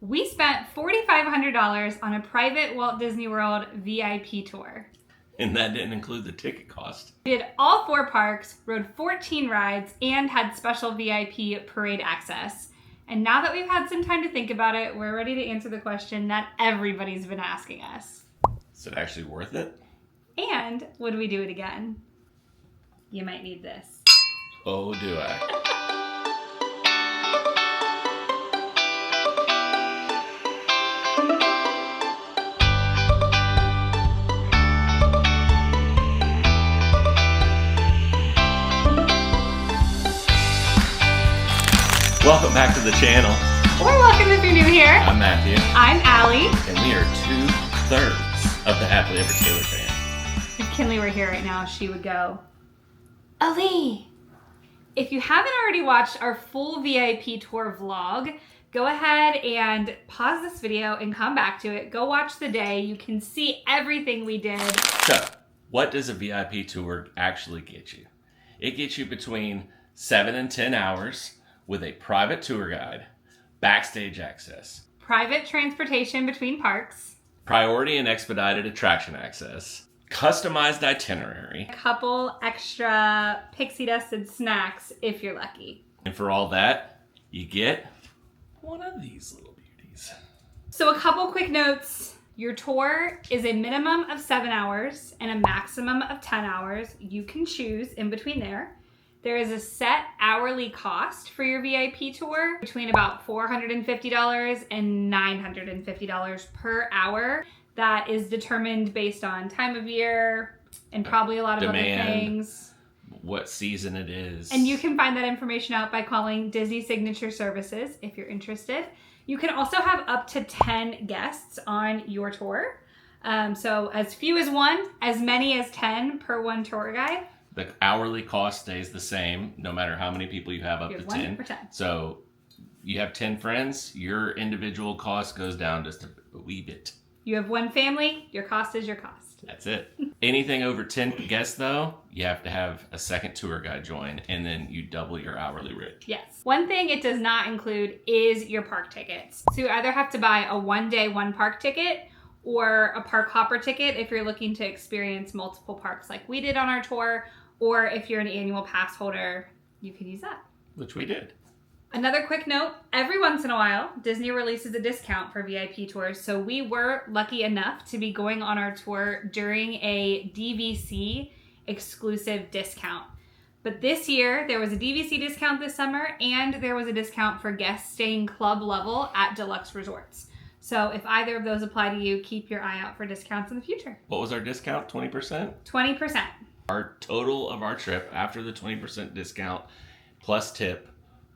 We spent $4,500 on a private Walt Disney World VIP tour. And that didn't include the ticket cost. We did all 4 parks, rode 14 rides, and had special VIP parade access. And now that we've had some time to think about it, we're ready to answer the question that everybody's been asking us. Is it actually worth it? And would we do it again? You might need this. Oh, do I? Welcome back to the channel. Or welcome if you're new here. I'm Matthew. I'm Allie. And we are 2/3 of the Happily Ever Taylor fam. If Kinley were here right now, she would go, Ali! If you haven't already watched our full VIP tour vlog, go ahead and pause this video and come back to it. Go watch the day. You can see everything we did. So, what does a VIP tour actually get you? It gets you between 7 and 10 hours with a private tour guide, backstage access, private transportation between parks, priority and expedited attraction access, customized itinerary, a couple extra pixie dusted snacks if you're lucky. And for all that, you get one of these little beauties. So a couple quick notes. Your tour is a minimum of 7 hours and a maximum of 10 hours. You can choose in between there. There is a set hourly cost for your VIP tour between about $450 and $950 per hour. That is determined based on time of year and probably a lot of demand, other things. What season it is. And you can find that information out by calling Disney Signature Services if you're interested. You can also have up to 10 guests on your tour. So as few as 1, as many as 10 per one tour guide. The hourly cost stays the same no matter how many people you have up to 10. 1%. So you have 10 friends, your individual cost goes down just a wee bit. You have 1 family, your cost is your cost. That's it. Anything over 10 guests though, you have to have a second tour guide join and then you double your hourly rate. Yes. One thing it does not include is your park tickets. So you either have to buy a 1-day 1 park ticket or a park hopper ticket if you're looking to experience multiple parks like we did on our tour. Or if you're an annual pass holder, you can use that. Which we did. Another quick note, every once in a while, Disney releases a discount for VIP tours. So we were lucky enough to be going on our tour during a DVC exclusive discount. But this year, there was a DVC discount this summer, and there was a discount for guests staying club level at deluxe resorts. So if either of those apply to you, keep your eye out for discounts in the future. What was our discount? 20%? 20%. Our total of our trip after the 20% discount plus tip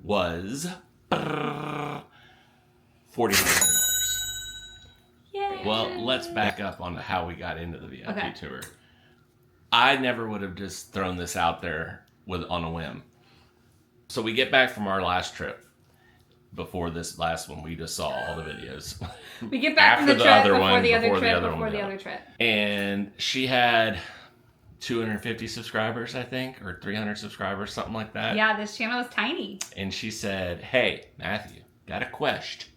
was $4,500. Yay. Well, let's back up on how we got into the VIP Okay. tour. I never would have just thrown this out there on a whim. So we get back from our last trip. Before this last one, we just saw all the videos. We get back from the trip before the other trip. And she had 250 subscribers, I think, or 300 subscribers, something like that. Yeah, this channel is tiny. And she said, hey, Matthew, got a question.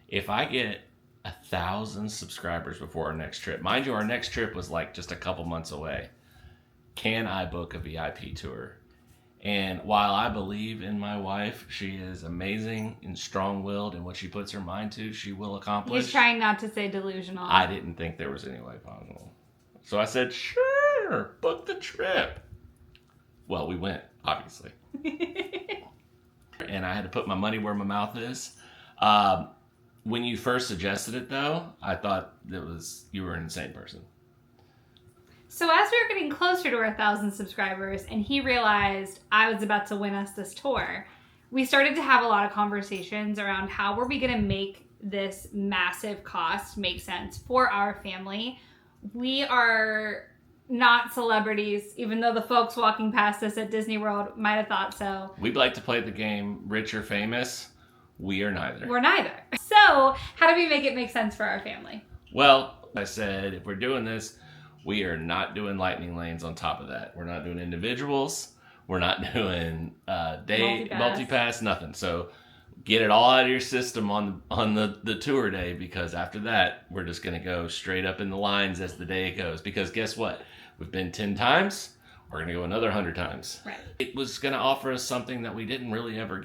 If I get 1,000 subscribers before our next trip, mind you, our next trip was like just a couple months away, can I book a VIP tour? And while I believe in my wife, she is amazing and strong-willed, and what she puts her mind to, she will accomplish. He's trying not to say delusional. I didn't think there was any way possible. So I said, sure, book the trip. Well, we went, obviously. And I had to put my money where my mouth is. When you first suggested it, though, I thought you were an insane person. So as we were getting closer to our 1,000 subscribers and he realized I was about to win us this tour, we started to have a lot of conversations around how were we going to make this massive cost make sense for our family. We are not celebrities, even though the folks walking past us at Disney World might have thought so. We'd like to play the game rich or famous. We are neither. We're neither. So how do we make it make sense for our family? Well, I said, if we're doing this, we are not doing lightning lanes on top of that. We're not doing individuals. We're not doing multi-pass, nothing. So get it all out of your system on the tour day, because after that, we're just going to go straight up in the lines as the day goes. Because guess what? We've been 10 times. We're going to go another 100 times. Right. It was going to offer us something that we didn't really ever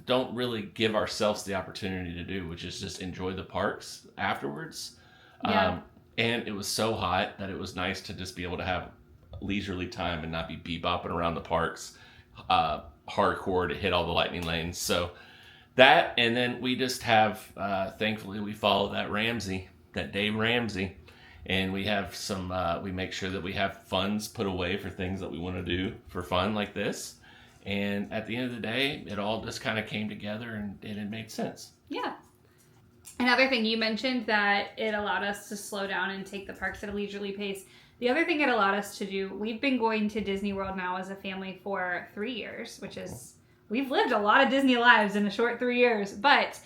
don't really give ourselves the opportunity to do, which is just enjoy the parks afterwards. Yeah. And it was so hot that it was nice to just be able to have leisurely time and not be bebopping around the parks hardcore to hit all the lightning lanes. So that, and then we just have, thankfully we follow that Dave Ramsey, and we have some, we make sure that we have funds put away for things that we want to do for fun like this. And at the end of the day, it all just kind of came together and it made sense. Yeah. Another thing, you mentioned that it allowed us to slow down and take the parks at a leisurely pace. The other thing it allowed us to do, we've been going to Disney World now as a family for 3 years, which is, we've lived a lot of Disney lives in a short 3 years. But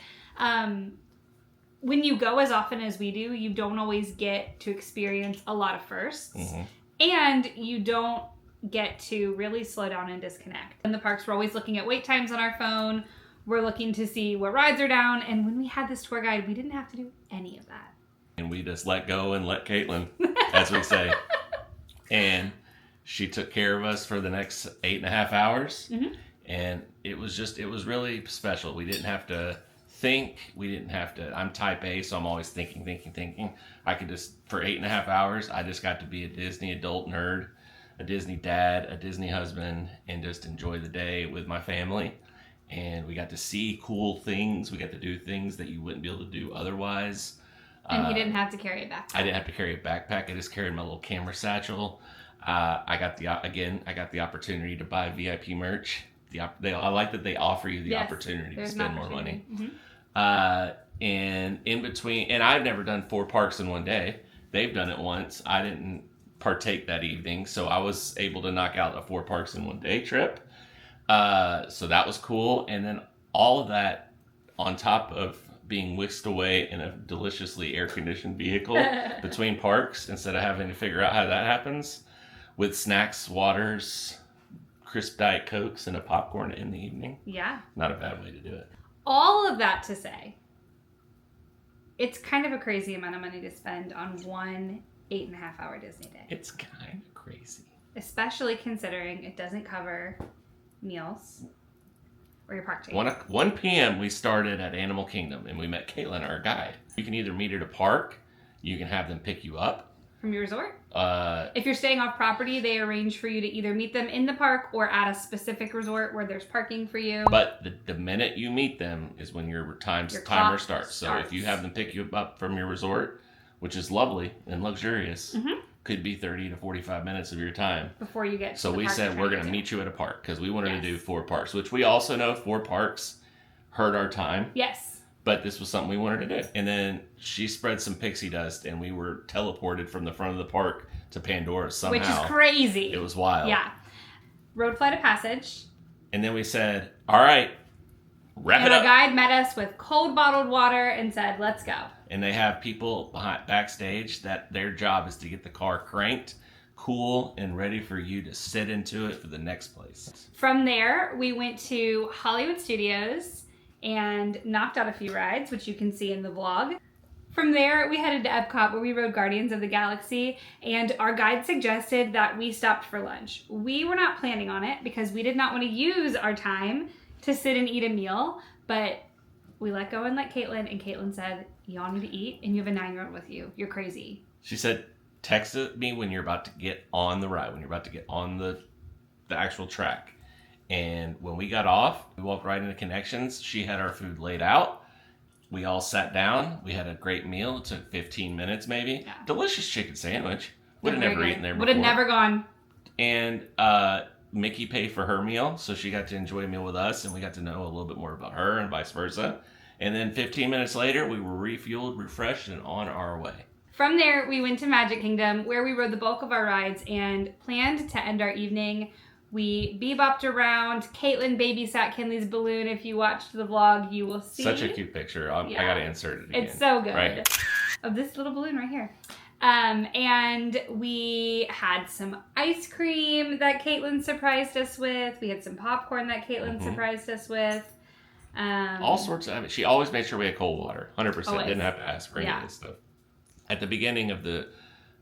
when you go as often as we do, you don't always get to experience a lot of firsts. Mm-hmm. And you don't get to really slow down and disconnect. In the parks, we're always looking at wait times on our phone. We're looking to see what rides are down. And when we had this tour guide, we didn't have to do any of that. And we just let go and let Caitlin, as we say. And she took care of us for the next 8.5 hours. Mm-hmm. And it was really special. We didn't have to think. I'm type A, so I'm always thinking. I could just, for 8.5 hours, I just got to be a Disney adult nerd, a Disney dad, a Disney husband, and just enjoy the day with my family. And we got to see cool things. We got to do things that you wouldn't be able to do otherwise. And you didn't have to carry a backpack. I didn't have to carry a backpack. I just carried my little camera satchel. I got the opportunity to buy VIP merch. I like that they offer you the opportunity to spend more money. Mm-hmm. And in between, and I've never done 4 parks in one day. They've done it once. I didn't partake that evening, so I was able to knock out a 4 parks in one day trip. So that was cool. And then all of that on top of being whisked away in a deliciously air-conditioned vehicle between parks instead of having to figure out how that happens, with snacks, waters, crisp Diet Cokes, and a popcorn in the evening. Yeah. Not a bad way to do it. All of that to say, it's kind of a crazy amount of money to spend on one 8.5-hour Disney day. It's kind of crazy. Especially considering it doesn't cover meals or your park ticket. 1 p.m. we started at Animal Kingdom, and we met Caitlin, our guide. You can either meet at a park, you can have them pick you up. From your resort? If you're staying off property, they arrange for you to either meet them in the park or at a specific resort where there's parking for you. But the minute you meet them is when your timer starts. So if you have them pick you up from your resort, which is lovely and luxurious, mm-hmm. could be 30 to 45 minutes of your time. Before you get to So we said we're going to meet you at a park because we wanted to do 4 parks, which we also know 4 parks hurt our time. Yes. But this was something we wanted to do. And then she spread some pixie dust, and we were teleported from the front of the park to Pandora somehow. Which is crazy. It was wild. Yeah. Road Flight of Passage. And then we said, all right, wrap it up. And our guide met us with cold bottled water and said, let's go. And they have people backstage that their job is to get the car cranked, cool, and ready for you to sit into it for the next place. From there, we went to Hollywood Studios and knocked out a few rides, which you can see in the vlog. From there, we headed to Epcot, where we rode Guardians of the Galaxy, and our guide suggested that we stopped for lunch. We were not planning on it because we did not want to use our time to sit and eat a meal, but we let go and let Caitlin, and Caitlin said, y'all need to eat, and you have a 9-year-old with you. You're crazy. She said, text me when you're about to get on the ride, when you're about to get on the actual track. And when we got off, we walked right into Connections. She had our food laid out. We all sat down. We had a great meal. It took 15 minutes maybe. Yeah. Delicious chicken sandwich. Would have never eaten there before. Would have never gone. And Mickey paid for her meal, so she got to enjoy a meal with us, and we got to know a little bit more about her and vice versa. And then 15 minutes later, we were refueled, refreshed, and on our way. From there, we went to Magic Kingdom, where we rode the bulk of our rides and planned to end our evening. We bebopped around. Caitlin babysat Kinley's balloon. If you watched the vlog, you will see. Such a cute picture. I got to insert it again. It's so good. Right. Of this little balloon right here. And we had some ice cream that Caitlin surprised us with. We had some popcorn that Caitlin surprised us with. All sorts of. I mean, she always made sure we had cold water. 100%. Always. Didn't have to ask for any of this stuff. At the beginning of the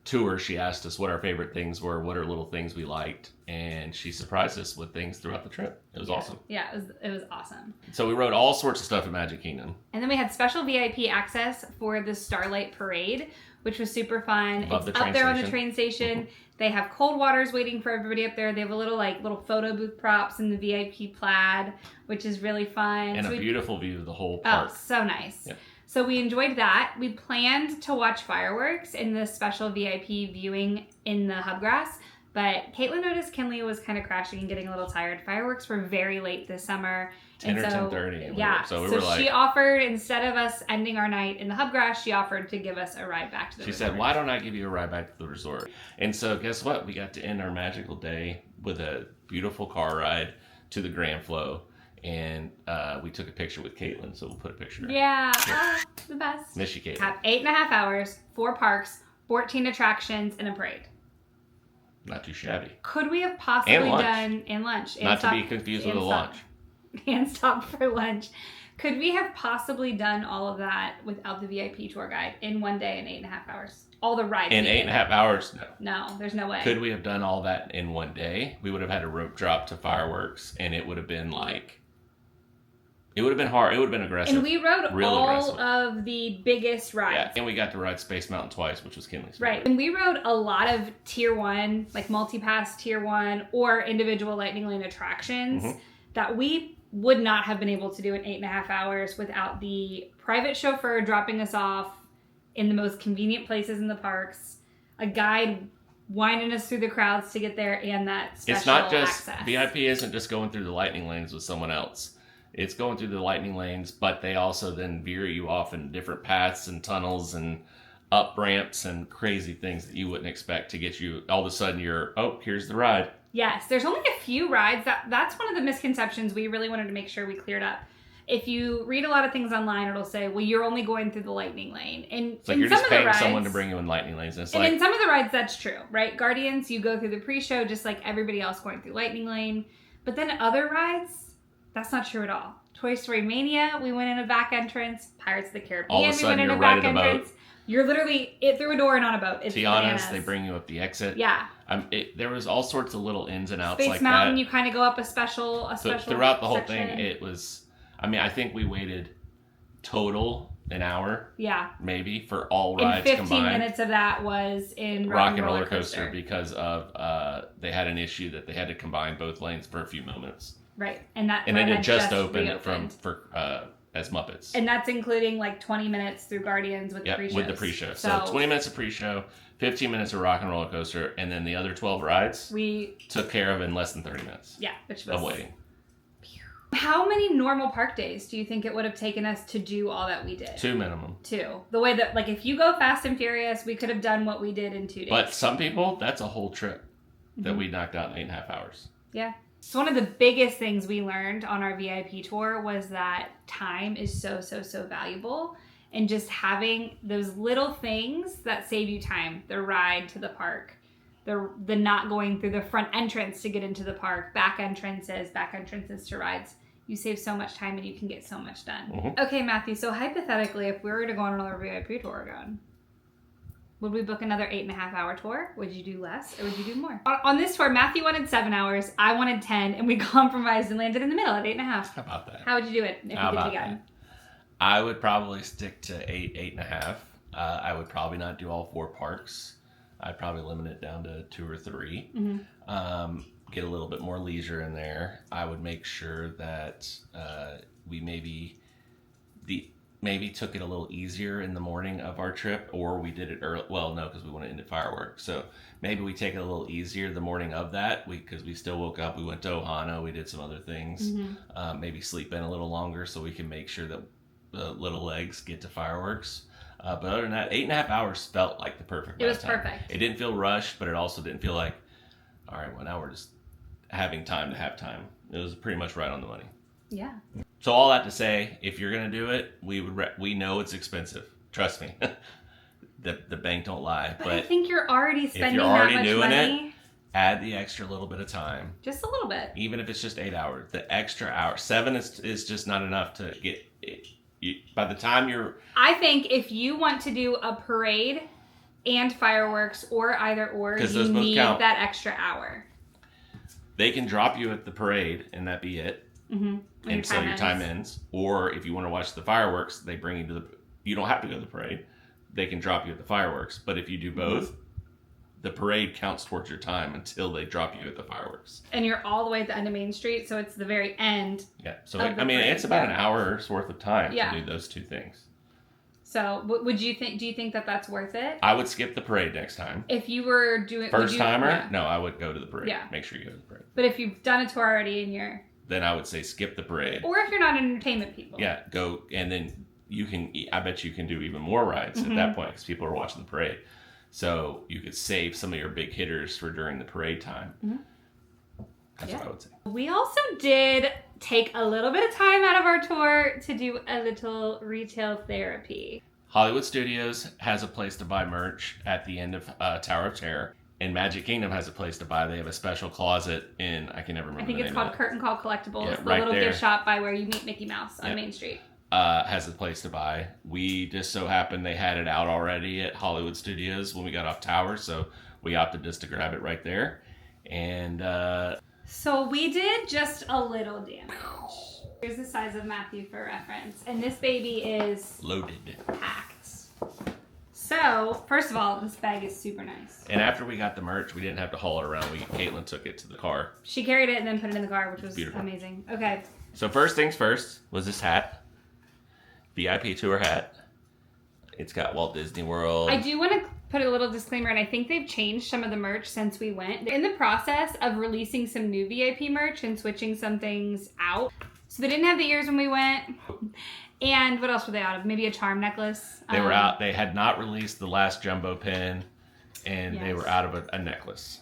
tour, she asked us what our favorite things were, what are little things we liked, and she surprised us with things throughout the trip. It was awesome. Yeah, it was awesome. So we rode all sorts of stuff at Magic Kingdom. And then we had special VIP access for the Starlight Parade, which was super fun. Above It's up there on the train station. They have cold waters waiting for everybody up there. They have a little photo booth props in the VIP plaid, which is really fun. And a beautiful view of the whole park. Oh, so nice. Yeah. So we enjoyed that. We planned to watch fireworks in the special VIP viewing in the Hubgrass, but Caitlin noticed Kinley was kind of crashing and getting a little tired. Fireworks were very late this summer. 10 or 10:30. Yeah. So we were like... she offered, instead of us ending our night in the Hubgrass, she offered to give us a ride back to the resort. She said, why don't I give you a ride back to the resort? And so guess what? We got to end our magical day with a beautiful car ride to the Grand Flow. And we took a picture with Caitlin, so we'll put a picture. Yeah, the best. Miss you, Caitlin. Have 8.5 hours, 4 parks, 14 attractions, and a parade. Not too shabby. Could we have possibly done in lunch? And not to be confused with a lunch. And stop for lunch. Could we have possibly done all of that without the VIP tour guide in one day in 8.5 hours? All the rides. In 8.5 hours? No. No, there's no way. Could we have done all that in one day? We would have had a rope drop to fireworks, and it would have been like... It would have been hard. It would have been aggressive. And we rode really all aggressive. of the biggest rides. Yeah, and we got to ride Space Mountain twice, which was Kinley's favorite. Right. And we rode a lot of Tier 1, like multi-pass Tier 1, or individual Lightning Lane attractions that we would not have been able to do in 8.5 hours without the private chauffeur dropping us off in the most convenient places in the parks, a guide winding us through the crowds to get there, and that special It's not just... access. VIP isn't just going through the Lightning Lanes with someone else. It's going through the lightning lanes, but they also then veer you off in different paths and tunnels and up ramps and crazy things that you wouldn't expect to get you. All of a sudden, here's the ride. Yes, there's only a few rides. That's one of the misconceptions we really wanted to make sure we cleared up. If you read a lot of things online, it'll say, well, you're only going through the lightning lane. And it's like you're just paying someone to bring you in lightning lanes. And in some of the rides, that's true, right? Guardians, you go through the pre-show just like everybody else going through lightning lane. But then other rides... That's not true at all. Toy Story Mania, we went in a back entrance. Pirates of the Caribbean, all of a sudden, we went in a back entrance. You're literally through a door and on a boat. It's Tiana's, bananas. they bring you up the exit. Yeah. There was all sorts of little ins and outs Space like Mountain, that. you kind of go up a special throughout the whole section. thing, it was... I mean, I think we waited total an hour. Yeah. Maybe for all rides and 15 combined. minutes of that was in Rock and Roller Coaster because of they had an issue that they had to combine both lanes for a few moments. Right, and it had just opened as Muppets, and that's including like 20 minutes through Guardians with the pre-show. With the pre-show, so 20 minutes of pre-show, 15 minutes of Rock and Roller Coaster, and then the other 12 rides we took care of in less than 30 minutes. Yeah, which was of waiting. How many normal park days do you think it would have taken us to do all that we did? 2 minimum. 2. The way that, like, if you go Fast and Furious, we could have done what we did in 2 days. But some people, that's a whole trip that we knocked out in 8.5 hours. Yeah. So one of the biggest things we learned on our VIP tour was that time is so, so, so valuable. And just having those little things that save you time. The ride to the park. The not going through the front entrance to get into the park. Back entrances to rides. You save so much time and you can get so much done. Okay, Matthew, so hypothetically, if we were to go on another VIP tour again, would we book another 8.5 hour tour? Would you do less or would you do more? On this tour, Matthew wanted 7 hours, I wanted 10, and we compromised and landed in the middle at 8.5. How about that? How would you do it if you did it again? I would probably stick to 8.5. I would probably not do all 4 parks. I'd probably limit it down to 2 or 3. Get a little bit more leisure in there. I would make sure that we maybe took it a little easier in the morning of our trip, or we did it early. Well, no, because we want to end at fireworks. So maybe we take it a little easier the morning of that, because we still woke up. We went to Ohana. We did some other things. Maybe sleep in a little longer so we can make sure that the little legs get to fireworks. But other than that, 8.5 hours felt like the perfect. It was time. perfect. It didn't feel rushed, but it also didn't feel like, all right, well, now we're just having time to have time. It was pretty much right on the money. Yeah. So all that to say, if you're gonna do it, we know it's expensive. Trust me, the bank don't lie. But I think you're already spending if you're already that much doing money. add the extra little bit of time. Just a little bit. Even if it's just 8 hours, the extra hour. 7 is just not enough to get it. By the time you're... I think if you want to do a parade and fireworks or either or, you need that extra hour. They can drop you at the parade and that be it. Mm-hmm. And so your time ends. Or if you want to watch the fireworks, they bring you to the... You don't have to go to the parade. They can drop you at the fireworks. But if you do both, the parade counts towards your time until they drop you at the fireworks. And you're all the way at the end of Main Street, so it's the very end. Yeah. So, I mean, it's about an hour's worth of time to do those two things. So, would you think? Do you think that that's worth it? I would skip the parade next time. If you were doing first timer, no, I would go to the parade. Yeah. Make sure you go to the parade. But if you've done a tour already and you're... Then I would say skip the parade. Or if you're not entertainment people. Yeah, go, and then you can... I bet you can do even more rides at that point because people are watching the parade. So you could save some of your big hitters for during the parade time. That's what I would say. We also did take a little bit of time out of our tour to do a little retail therapy. Hollywood Studios has a place to buy merch at the end of Tower of Terror. And Magic Kingdom has a place to buy. They have a special closet in, I can never remember the name. I think it's called Curtain Call Collectibles. Yeah, the right little there. gift shop by where you meet Mickey Mouse on Main Street. Has a place to buy. We just so happened they had it out already at Hollywood Studios when we got off Tower. So we opted just to grab it right there. And so we did just a little damage. Here's the size of Matthew for reference. And this baby is loaded. Packed. So, first of all, this bag is super nice. And after we got the merch, we didn't have to haul it around. Caitlin took it to the car. She carried it and then put it in the car, which was beautiful. Amazing. Okay. So first things first was this hat. VIP tour hat. It's got Walt Disney World. I do want to put a little disclaimer, and I think they've changed some of the merch since we went. They're in the process of releasing some new VIP merch and switching some things out. So they didn't have the ears when we went. And what else were they out of? Maybe a charm necklace. They were out. They had not released the last jumbo pin, and they were out of a necklace.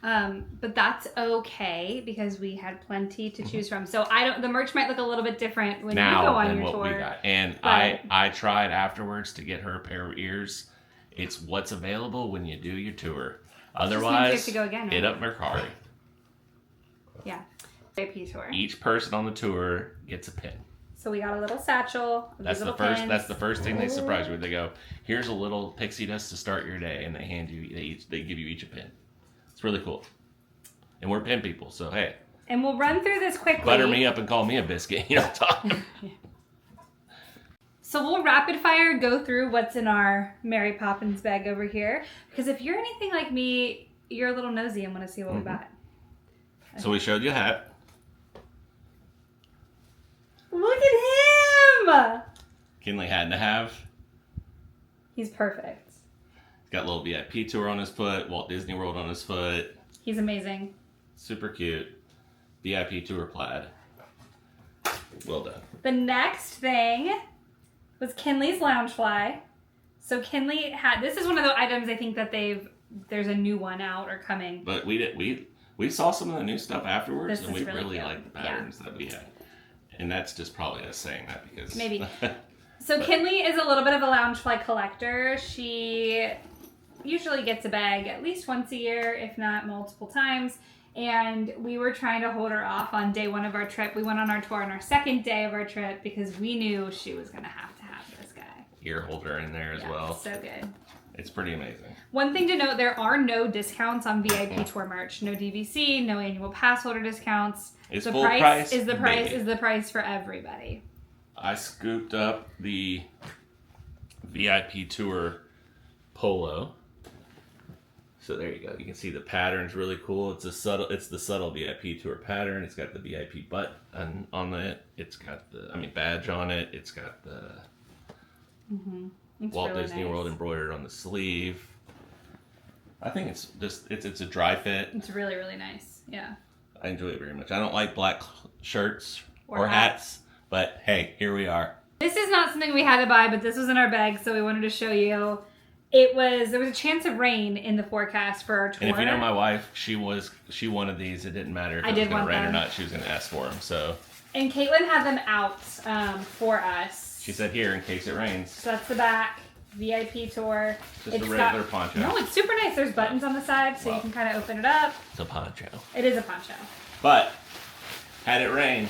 But that's okay because we had plenty to choose from. So the merch might look a little bit different when you go on your tour. We got. And I tried afterwards to get her a pair of ears. It's what's available when you do your tour. Otherwise, to go again, right? hit up Mercari. Yeah, VIP tour. Each person on the tour gets a pin. So we got a little satchel. That's the first. Pins. That's the first thing they surprise you with. They go, "Here's a little pixie dust to start your day," and they hand you. They give you each a pin. It's really cool. And we're pin people, so hey. And we'll run through this quickly. Butter me up and call me a biscuit. You know what I'm talking. So we'll rapid fire go through what's in our Mary Poppins bag over here. Because if you're anything like me, you're a little nosy and want to see what we bought. Okay. So we showed you a hat. Look at him! Kinley had to have. He's perfect. He's got a little VIP tour on his foot, Walt Disney World on his foot. He's amazing. Super cute. VIP tour plaid. Well done. The next thing was Kinley's Loungefly. So Kinley had, this is one of the items I think that there's a new one out or coming. But we saw some of the new stuff afterwards, and we really cute. liked the patterns that we had. And that's just probably us saying that because... Maybe. So Kinley is a little bit of a Loungefly collector. She usually gets a bag at least once a year, if not multiple times. And we were trying to hold her off on day one of our trip. We went on our tour on our second day of our trip because we knew she was going to have this guy. Ear holder in there as well. So good. It's pretty amazing. One thing to note, there are no discounts on VIP tour merch. No DVC, no annual pass holder discounts. It's the full price is baby. the price for everybody. I scooped up the VIP tour polo. So there you go. You can see the pattern's really cool. It's the subtle VIP tour pattern. It's got the VIP button on it. It's got the badge on it. It's got the Walt really Disney nice. World embroidered on the sleeve. I think it's a dry fit. It's really, really nice. Yeah. I enjoy it very much. I don't like black shirts or hats, but hey, here we are. This is not something we had to buy, but this was in our bag, so we wanted to show you. There was a chance of rain in the forecast for our tour. And if you know my wife, she wanted these. It didn't matter if it was going to rain or not. She was going to ask for them. So. And Caitlin had them out for us. She said, "Here, in case it rains." So that's the back. VIP tour. Just a regular poncho. No, it's super nice. There's buttons on the side, so you can kind of open it up. It's a poncho. It is a poncho. But had it rained,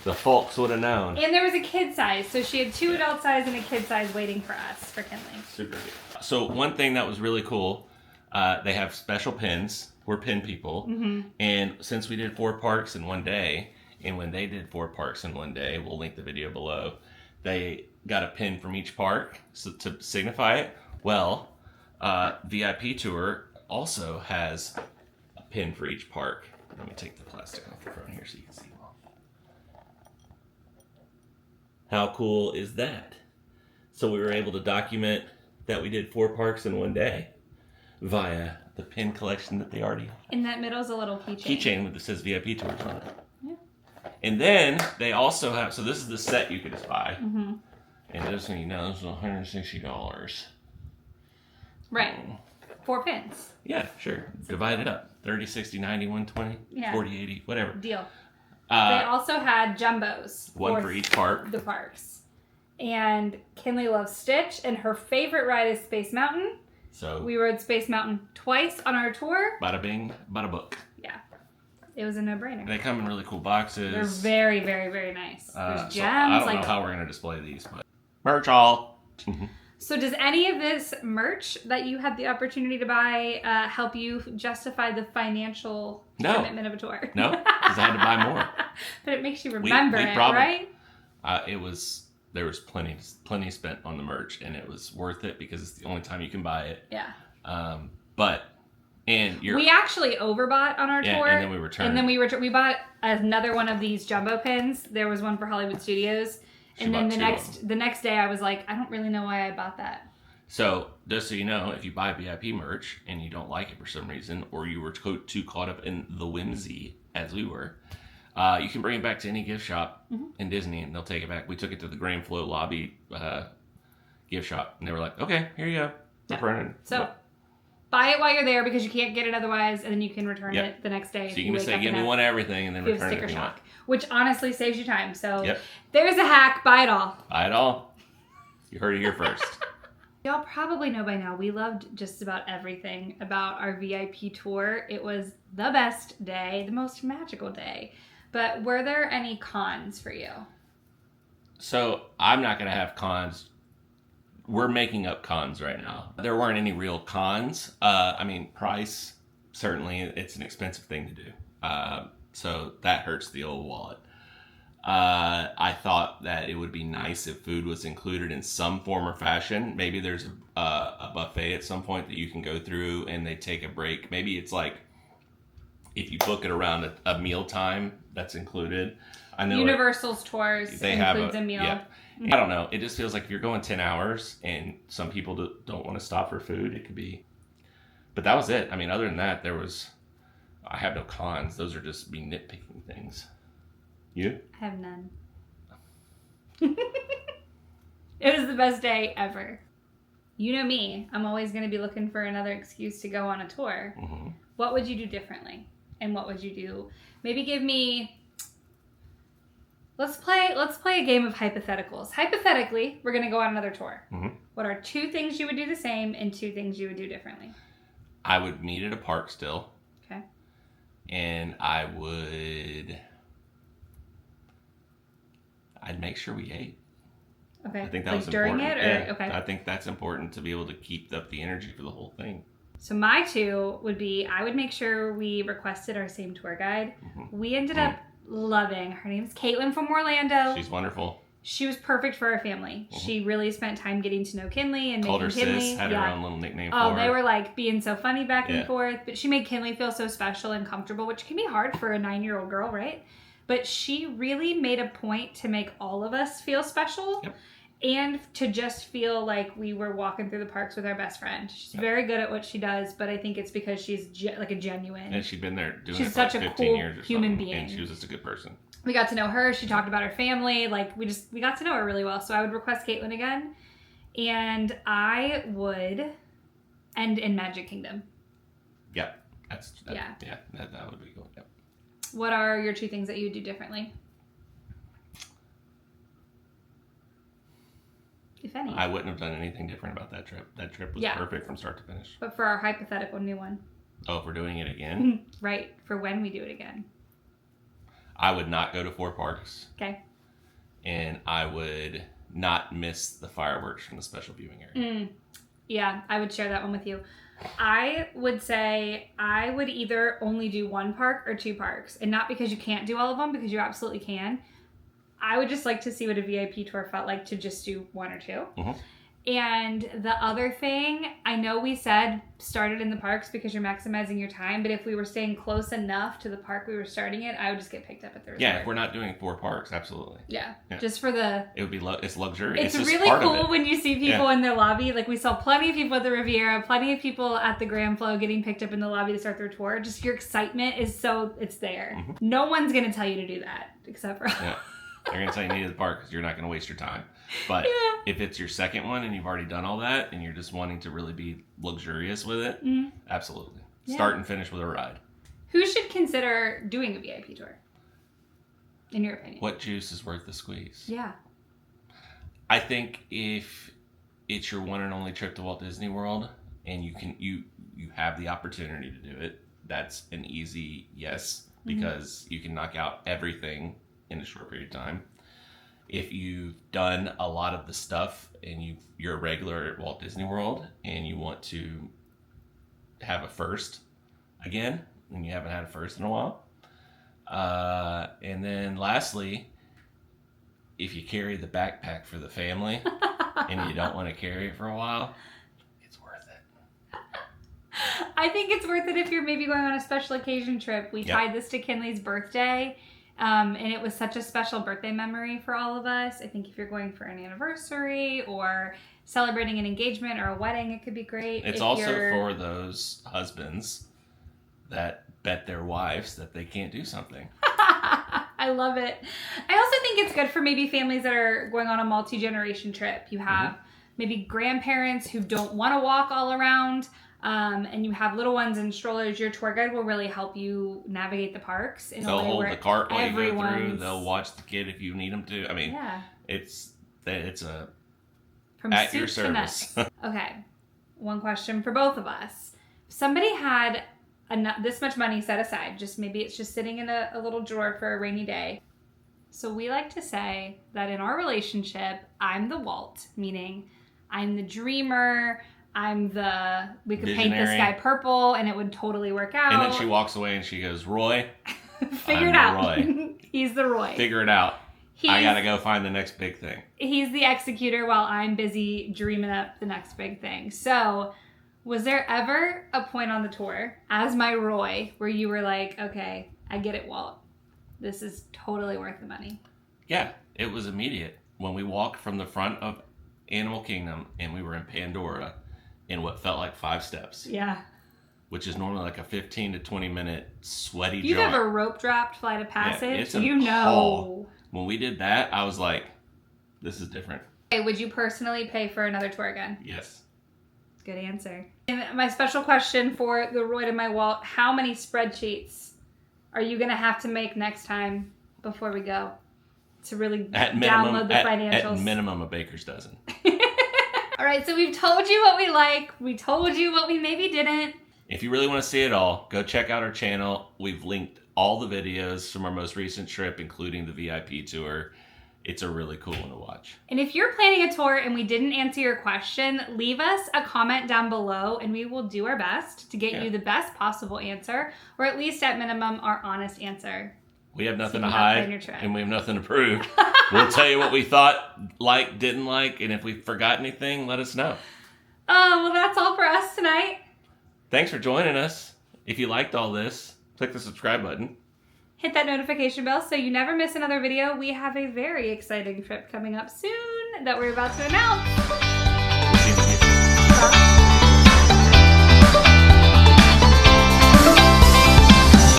the folks would have known. And there was a kid size, so she had two adult size and a kid size waiting for us for Kinley. Super good. So one thing that was really cool, they have special pins. We're pin people. Mm-hmm. And since we did 4 parks in one day, and when they did 4 parks in one day, we'll link the video below, they got a pin from each park to signify it. Well, VIP Tour also has a pin for each park. Let me take the plastic off the front here so you can see them all. How cool is that? So we were able to document that we did 4 parks in one day via the pin collection that they already have. In that middle is a little keychain. Keychain that says VIP Tours on it. Yeah. And then they also have, so this is the set you could just buy. Mm-hmm. And just so you know, this is $160. Right. 4 pins. Yeah, sure. Divide it up. 30, 60, 90, 120, Yeah. 40, 80, whatever. Deal. They also had jumbos. One for each park. The parks. And Kinley loves Stitch, and her favorite ride is Space Mountain. So we rode Space Mountain twice on our tour. Bada bing, bada book. Yeah. It was a no-brainer. They come in really cool boxes. They're very, very, very nice. There's gems. So I don't know how we're going to display these, but merch all. So does any of this merch that you had the opportunity to buy help you justify the financial commitment of a tour? No, because I had to buy more. But it makes you remember right? There was plenty spent on the merch, and it was worth it because it's the only time you can buy it. Yeah. We actually overbought on our tour, and then we returned. And then we bought another one of these jumbo pins. There was one for Hollywood Studios. And then the next day I was like, I don't really know why I bought that. So, just so you know, if you buy VIP merch and you don't like it for some reason, or you were too caught up in the whimsy, as we were, you can bring it back to any gift shop in Disney and they'll take it back. We took it to the Grand Float lobby gift shop and they were like, okay, here you go. So, buy it while you're there because you can't get it otherwise, and then you can return it the next day. So you can just say, give me one everything, and then return it. Sticker shock, which honestly saves you time. So there's a hack. Buy it all. Buy it all. You heard it here first. Y'all probably know by now, we loved just about everything about our VIP tour. It was the best day, the most magical day. But were there any cons for you? So I'm not going to have cons. We're making up cons right now. There weren't any real cons. Price, certainly, it's an expensive thing to do. So that hurts the old wallet. I thought that it would be nice if food was included in some form or fashion. Maybe there's a buffet at some point that you can go through and they take a break. Maybe it's like if you book it around a meal time, that's included. I know Universal's tours includes a meal. Yeah. I don't know. It just feels like if you're going 10 hours and some people don't want to stop for food, it could be. But that was it. I mean, other than that, I have no cons. Those are just me nitpicking things. You? I have none. It was the best day ever. You know me. I'm always going to be looking for another excuse to go on a tour. Mm-hmm. What would you do differently? And what would you do? Maybe give me... Let's play a game of hypotheticals. Hypothetically, we're going to go on another tour. Mm-hmm. What are 2 things you would do the same and 2 things you would do differently? I would meet at a park still. Okay. And I'd make sure we ate. Okay. I think that was during important. It? Or, okay. I think that's important to be able to keep up the energy for the whole thing. So my 2 would be, I would make sure we requested our same tour guide. Mm-hmm. We ended up loving. Her name's Caitlin from Orlando. She's wonderful. She was perfect for our family. Mm-hmm. She really spent time getting to know Kinley and Called making her Kinley. Sis, had her own little nickname for her. Oh, they were like being so funny back and forth. But she made Kinley feel so special and comfortable, which can be hard for a 9-year-old girl, right? But she really made a point to make all of us feel special. Yep. And to just feel like we were walking through the parks with our best friend. She's very good at what she does, but I think it's because she's like a genuine. And she's been there doing it for like 15 cool years or human something. being. And she was just a good person. We got to know her. She talked about her family. Like we got to know her really well. So I would request Caitlin again. And I would end in Magic Kingdom. Yep. That would be cool. Yep. What are your 2 things that you would do differently? if any? I wouldn't have done anything different about that trip. That trip was perfect from start to finish. But for our hypothetical new one. Oh, if we're doing it again? Right, for when we do it again. I would not go to 4 parks. Okay. And I would not miss the fireworks from the special viewing area. Yeah, I would share that one with you. I would say I would either only do 1 park or 2 parks. And not because you can't do all of them, because you absolutely can. I would just like to see what a VIP tour felt like to just do 1 or 2. Mm-hmm. And the other thing, I know we said started in the parks because you're maximizing your time, but if we were staying close enough to the park we were starting it, I would just get picked up at the resort. Yeah, if we're not doing 4 parks, absolutely. Yeah. Just for the... It would be, it's luxury. It's just really part cool when you see people in their lobby. Like, we saw plenty of people at the Riviera, plenty of people at the Grand Flow getting picked up in the lobby to start their tour. Just your excitement is so, it's there. Mm-hmm. No one's going to tell you to do that, except for us. Yeah. They're going to tell you need the park because you're not going to waste your time. But if it's your second one and you've already done all that and you're just wanting to really be luxurious with it, absolutely. Yeah. Start and finish with a ride. Who should consider doing a VIP tour, in your opinion? What juice is worth the squeeze? Yeah. I think if it's your one and only trip to Walt Disney World and you have the opportunity to do it, that's an easy yes because you can knock out everything in a short period of time. If you've done a lot of the stuff and you're a regular at Walt Disney World and you want to have a first again, and you haven't had a first in a while. And then lastly, if you carry the backpack for the family and you don't want to carry it for a while, it's worth it. I think it's worth it if you're maybe going on a special occasion trip. We tied this to Kinley's birthday. And it was such a special birthday memory for all of us. I think if you're going for an anniversary or celebrating an engagement or a wedding, it could be great. It's also for those husbands that bet their wives that they can't do something. I love it. I also think it's good for maybe families that are going on a multi-generation trip. You have maybe grandparents who don't want to walk all around. And you have little ones in strollers. Your tour guide will really help you navigate the parks. They'll hold the cart while you go through. They'll watch the kid if you need them to. I mean, it's a from at soup your to service. nuts. Okay, one question for both of us. If somebody had this much money set aside, just maybe it's just sitting in a little drawer for a rainy day. So we like to say that in our relationship, I'm the Walt, meaning I'm the dreamer. We could paint the sky purple and it would totally work out. And then she walks away and she goes, Roy, figure it out. Roy. He's the Roy. Figure it out. I gotta go find the next big thing. He's the executor while I'm busy dreaming up the next big thing. So was there ever a point on the tour, as my Roy, where you were like, okay, I get it, Walt. This is totally worth the money? Yeah, it was immediate. When we walked from the front of Animal Kingdom and we were in Pandora, in what felt like 5 steps. Yeah. Which is normally like a 15 to 20 minute sweaty You've jaunt. ever rope dropped Flight of Passage? Yeah, it's you know. haul. When we did that, I was like, this is different. Hey, would you personally pay for another tour again? Yes. Good answer. And my special question for the Roy to my Walt, how many spreadsheets are you going to have to make next time before we go to really download the financials? At minimum, a baker's dozen. All right, so we've told you what we like. We told you what we maybe didn't. If you really want to see it all, go check out our channel. We've linked all the videos from our most recent trip, including the VIP tour. It's a really cool one to watch. And if you're planning a tour and we didn't answer your question, leave us a comment down below and we will do our best to get you the best possible answer, or at least at minimum, our honest answer. We have nothing to hide and we have nothing to prove. We'll tell you what we thought, didn't like, and if we forgot anything, let us know. Oh, well, that's all for us tonight. Thanks for joining us. If you liked all this, click the subscribe button. Hit that notification bell so you never miss another video. We have a very exciting trip coming up soon that we're about to announce.